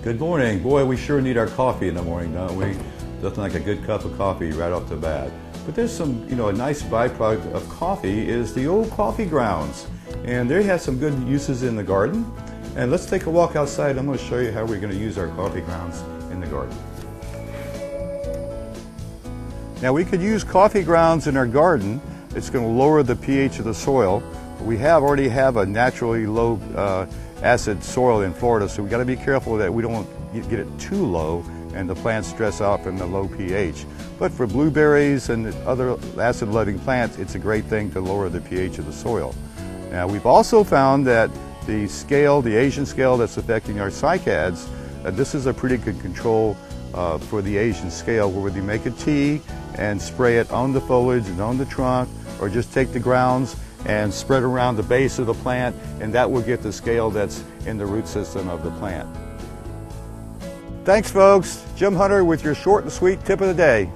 Good morning. Boy, we sure need our coffee in the morning, don't we? Nothing like a good cup of coffee right off the bat. But there's some, a nice byproduct of coffee is the old coffee grounds. And they have some good uses in the garden. And let's take a walk outside. I'm going to show you how we're going to use our coffee grounds in the garden. Now we could use coffee grounds in our garden. It's going to lower the pH of the soil. We already have a naturally low acid soil in Florida, so we got to be careful that we don't get it too low and the plants stress out from the low pH. But for blueberries and other acid-loving plants, it's a great thing to lower the pH of the soil. Now we've also found that the scale, the Asian scale that's affecting our cycads, this is a pretty good control for the Asian scale, where whether you make a tea and spray it on the foliage and on the trunk, or just take the grounds and spread around the base of the plant, and that will get the scale that's in the root system of the plant. Thanks folks, Jim Hunter with your short and sweet tip of the day.